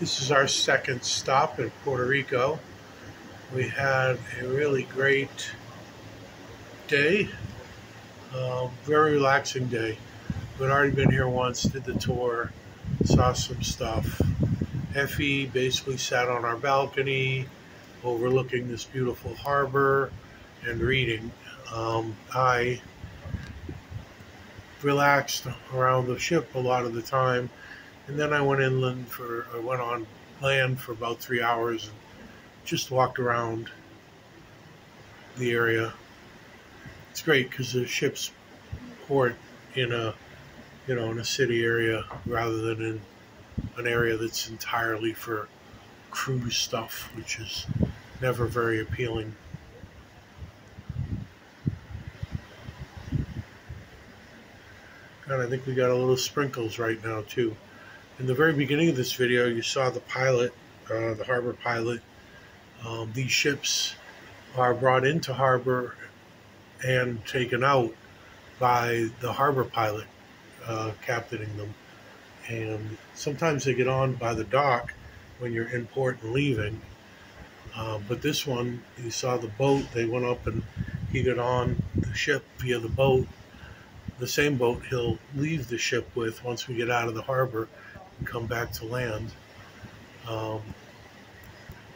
This is our second stop in Puerto Rico. We had a really great day, very relaxing day. We'd already been here once, did the tour, saw some stuff. Effie basically sat on our balcony overlooking this beautiful harbor and reading. I relaxed around the ship a lot of the time, and then I went on land for about 3 hours and just walked around the area. It's great because the ship's port in a city area rather than in an area that's entirely for cruise stuff, which is never very appealing. And I think we got a little sprinkles right now too. In the very beginning of this video, you saw the pilot, the harbor pilot. These ships are brought into harbor and taken out by the harbor pilot captaining them. And sometimes they get on by the dock when you're in port and leaving. But this one, you saw the boat, they went up and he got on the ship via the boat. The same boat he'll leave the ship with once we get out of the harbor and come back to land.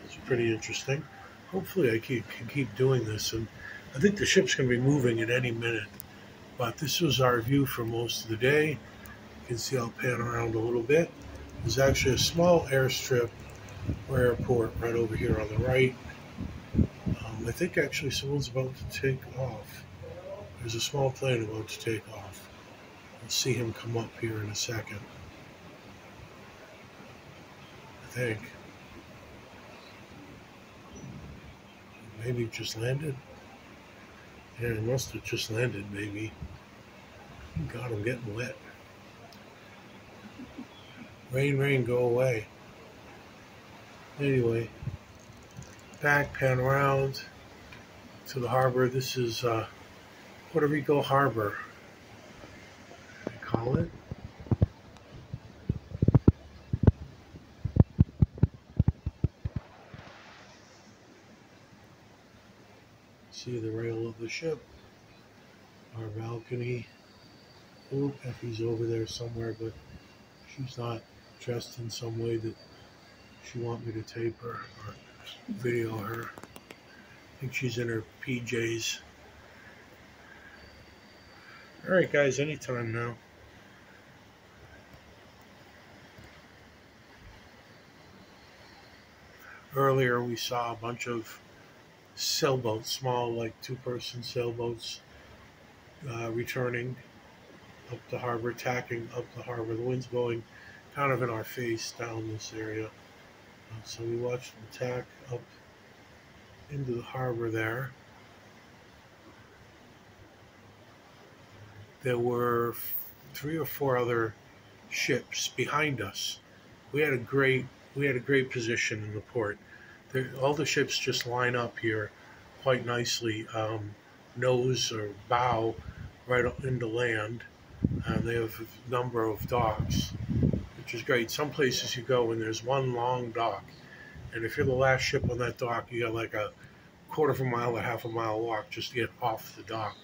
It's pretty interesting. Hopefully I can keep doing this, and I think the ship's going to be moving at any minute. But this was our view for most of the day. You can see I'll pan around a little bit. There's actually a small airstrip or airport right over here on the right. I think actually someone's about to take off. There's a small plane about to take off. We'll see him come up here in a second. I think. Maybe just landed. Yeah, he must have just landed, maybe. God, I'm getting wet. Rain, rain, go away. Anyway, back, pan around to the harbor. This is Puerto Rico Harbor, they call it. See the rail of the ship, our balcony. Oh, Effie's over there somewhere, but she's not dressed in some way that she wants me to tape her or video her. I think she's in her PJs. All right, guys, anytime now. Earlier, we saw a bunch of sailboats, small, like two-person sailboats, returning up the harbor, tacking up the harbor. The wind's blowing kind of in our face down this area. So we watched them tack up into the harbor there. There were 3 or 4 other ships behind us. We had a great position in the port. All the ships just line up here quite nicely, nose or bow right into land. They have a number of docks, which is great. Some places you go and there's one long dock, and if you're the last ship on that dock, you got like a quarter of a mile or half a mile walk just to get off the dock,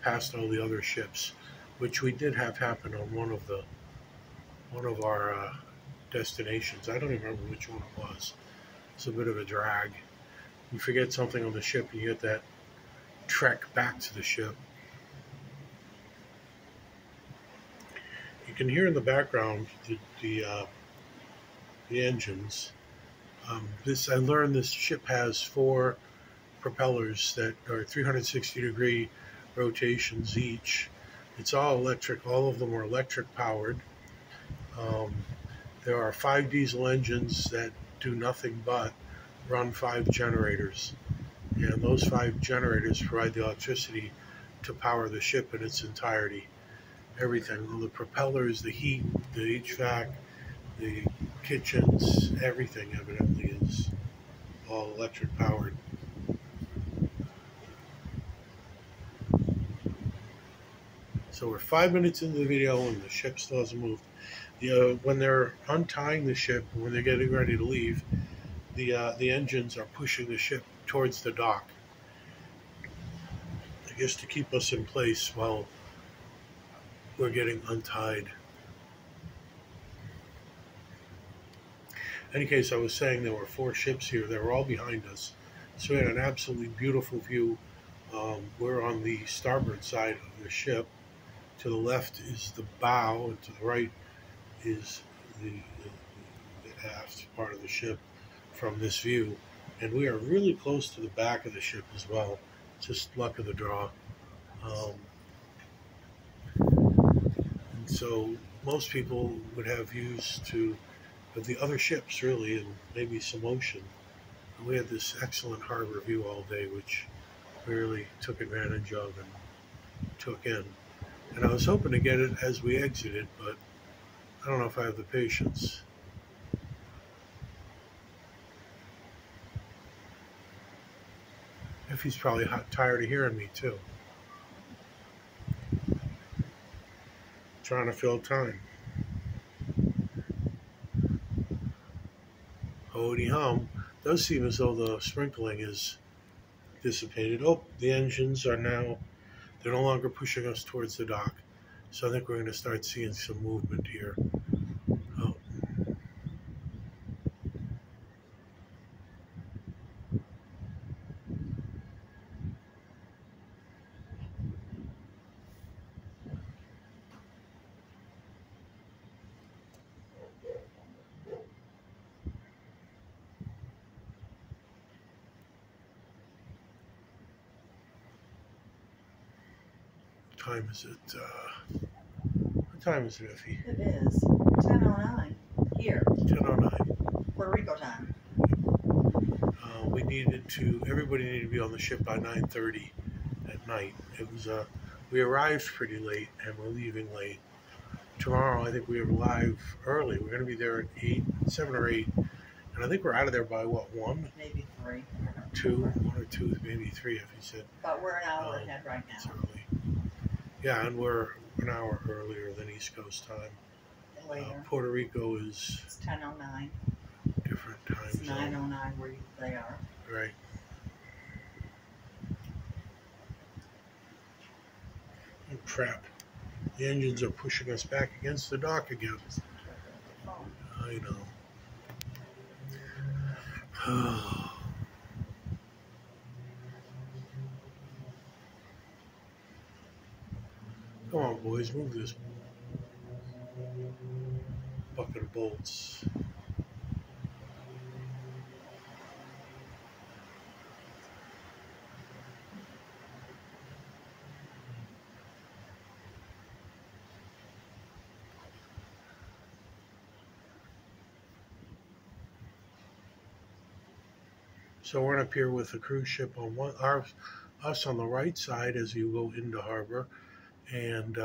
past all the other ships, which we did have happen on one of our destinations. I don't even remember which one it was. It's a bit of a drag. You forget something on the ship, and you get that trek back to the ship. You can hear in the background the engines. I learned this ship has 4 propellers that are 360-degree rotations each. It's all electric. All of them are electric powered. There are 5 diesel engines that do nothing but run 5 generators. And those 5 generators provide the electricity to power the ship in its entirety. Everything, all the propellers, the heat, the HVAC, the kitchens, everything evidently is all electric powered. So we're 5 minutes into the video and the ship still hasn't moved. When they're untying the ship, when they're getting ready to leave, the engines are pushing the ship towards the dock. I guess to keep us in place while we're getting untied. In any case, I was saying there were 4 ships here. They were all behind us. So we had an absolutely beautiful view. We're on the starboard side of the ship. To the left is the bow, and to the right is the aft part of the ship from this view. And we are really close to the back of the ship as well. Just luck of the draw. And so most people would have views of the other ships, really, and maybe some ocean. And we had this excellent harbor view all day, which we really took advantage of and took in. And I was hoping to get it as we exited, but I don't know if I have the patience. If he's probably tired of hearing me, too. Trying to fill time. Hody hum. Does seem as though the sprinkling is dissipated. Oh, the engines are now, they're no longer pushing us towards the dock. So I think we're going to start seeing some movement here. Oh. What time is it? What time is it, Effie? It is 10:09 here. 10:09. Puerto Rico time. Everybody needed to be on the ship by 9:30 at night. It was, we arrived pretty late and we're leaving late. Tomorrow, I think we arrive early. We're going to be there at 7 or 8. And I think we're out of there by, what, 1? Maybe 3. 2? 1 or 2, maybe 3, if you said. But we're an hour ahead right now. It's early. Yeah, and we're an hour earlier than East Coast time. Later. Puerto Rico is... It's 10:09. Different time It's zone. 9:09 where they are. Right. Oh, crap. The engines are pushing us back against the dock again. I know. Come on, boys, move this bucket of bolts. So we're up here with the cruise ship on us on the right side as you go into harbor, and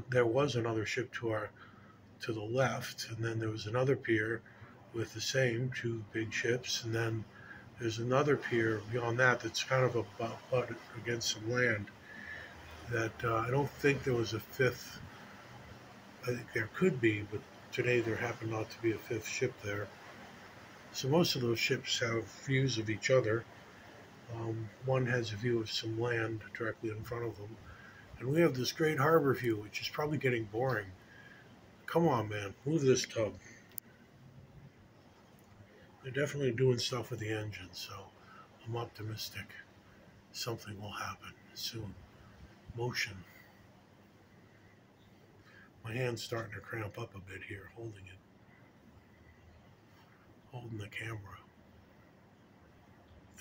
there was another ship to the left, and then there was another pier with the same 2 big ships, and then there's another pier beyond that that's kind of a butt against some land. That I don't think there was a 5th. I think there could be, but today there happened not to be a 5th ship there. So most of those ships have views of each other. One has a view of some land directly in front of them. And we have this great harbor view, which is probably getting boring. Come on, man. Move this tub. They're definitely doing stuff with the engine, so I'm optimistic something will happen soon. Motion. My hand's starting to cramp up a bit here, holding it. Holding the camera.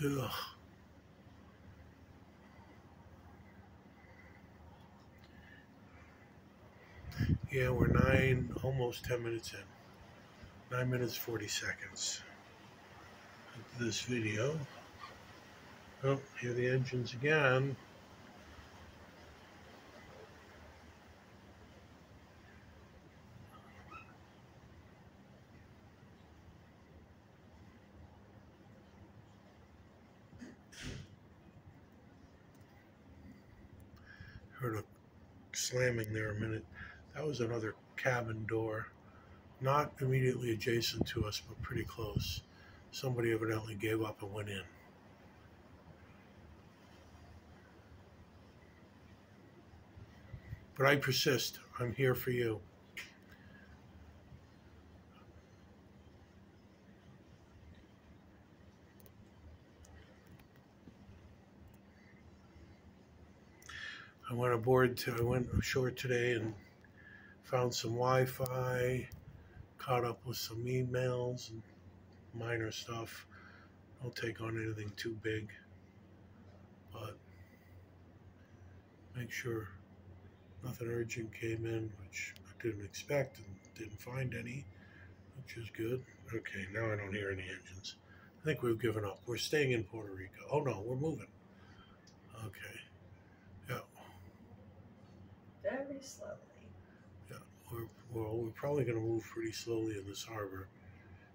Ugh. Yeah, we're almost 10 minutes in. 9 minutes, 40 seconds. Into this video. Oh, here are the engines again. Heard a slamming there a minute. That was another cabin door. Not immediately adjacent to us, but pretty close. Somebody evidently gave up and went in. But I persist. I'm here for you. I went ashore today and found some Wi-Fi, caught up with some emails and minor stuff. Don't take on anything too big, but make sure nothing urgent came in, which I didn't expect and didn't find any, which is good. Okay, now I don't hear any engines. I think we've given up. We're staying in Puerto Rico. Oh no, we're moving. Okay. Yeah. Very slowly. Yeah. We're probably going to move pretty slowly in this harbor.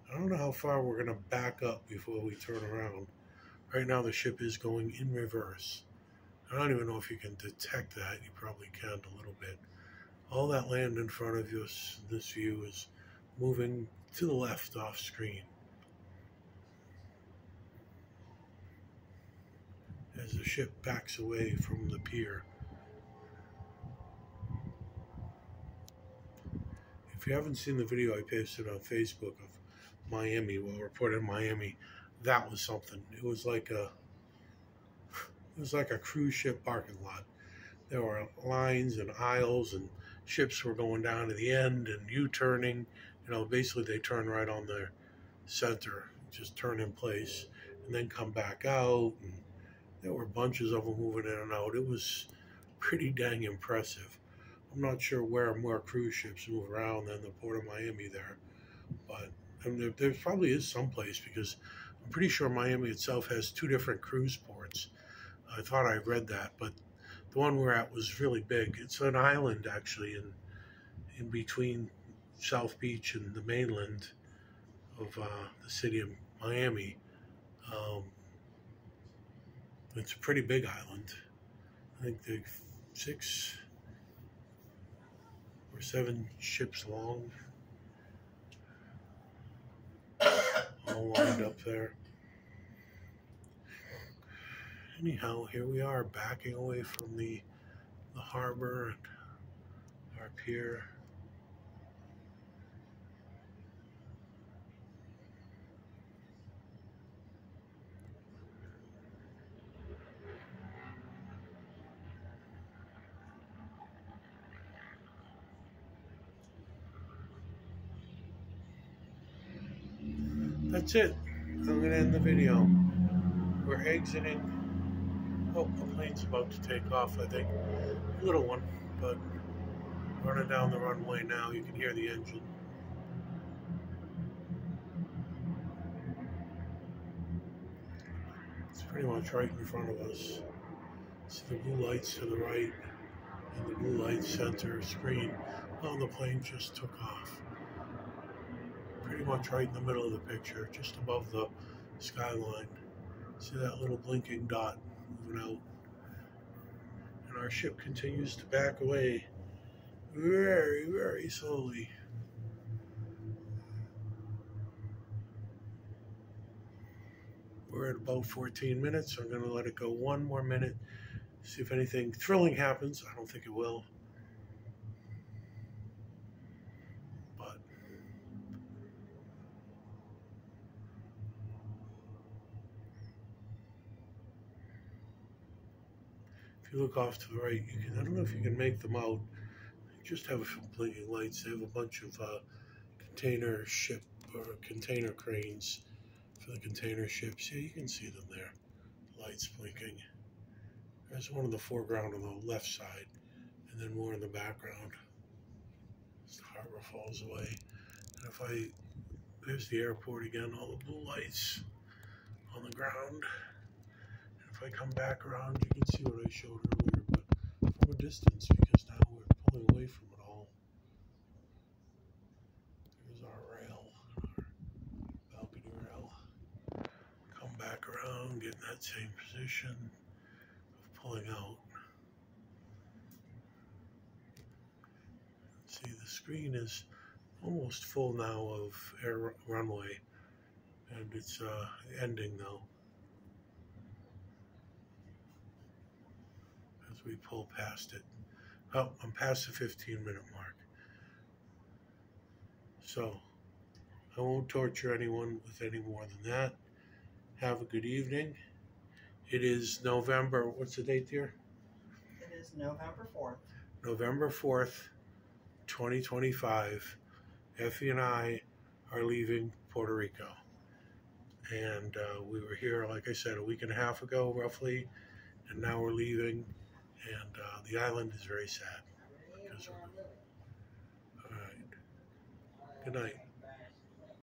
I don't know how far we're going to back up before we turn around. Right now the ship is going in reverse. I don't even know if you can detect that. You probably can a little bit. All that land in front of us, this view, is moving to the left off screen. As the ship backs away from the pier. If you haven't seen the video I posted on Facebook of Miami, well, reported in Miami, that was something. It was like a cruise ship parking lot. There were lines and aisles, and ships were going down to the end and U-turning. You know, basically they turn right on their center, just turn in place, and then come back out. And there were bunches of them moving in and out. It was pretty dang impressive. I'm not sure where more cruise ships move around than the Port of Miami there, but there probably is some place, because I'm pretty sure Miami itself has 2 different cruise ports. I thought I read that, but the one we're at was really big. It's an island, actually, in between South Beach and the mainland of the city of Miami. It's a pretty big island. I think they're 6 or 7 ships long, all lined up there. Anyhow, here we are backing away from the harbor and our pier. That's it. I'm going to end the video. We're exiting. Oh, a plane's about to take off, I think. A little one, but running down the runway now. You can hear the engine. It's pretty much right in front of us. See the blue lights to the right and the blue light center screen. Oh, the plane just took off. Pretty much right in the middle of the picture, just above the skyline. See that little blinking dot moving out? And our ship continues to back away very, very slowly. We're at about 14 minutes. So I'm going to let it go 1 more minute. See if anything thrilling happens. I don't think it will. But if you look off to the right, you can, I don't know if you can make them out. Just have blinking lights. They have a bunch of container ship or container cranes for the container ships. Yeah, you can see them there. Lights blinking. There's one in the foreground on the left side, and then more in the background as the harbor falls away. And there's the airport again, all the blue lights on the ground. And if I come back around, you can see what I showed earlier, but from a distance, because now we're pulling away from it all. Here's our rail, our balcony rail. Come back around, get in that same position of pulling out. See, the screen is almost full now of air runway, and it's ending now as we pull past it. Oh, I'm past the 15-minute mark. So I won't torture anyone with any more than that. Have a good evening. It is November, what's the date here? It is November 4th. November 4th, 2025. Effie and I are leaving Puerto Rico. And we were here, like I said, a week and a half ago, roughly. And now we're leaving. And the island is very sad. All right. Good night.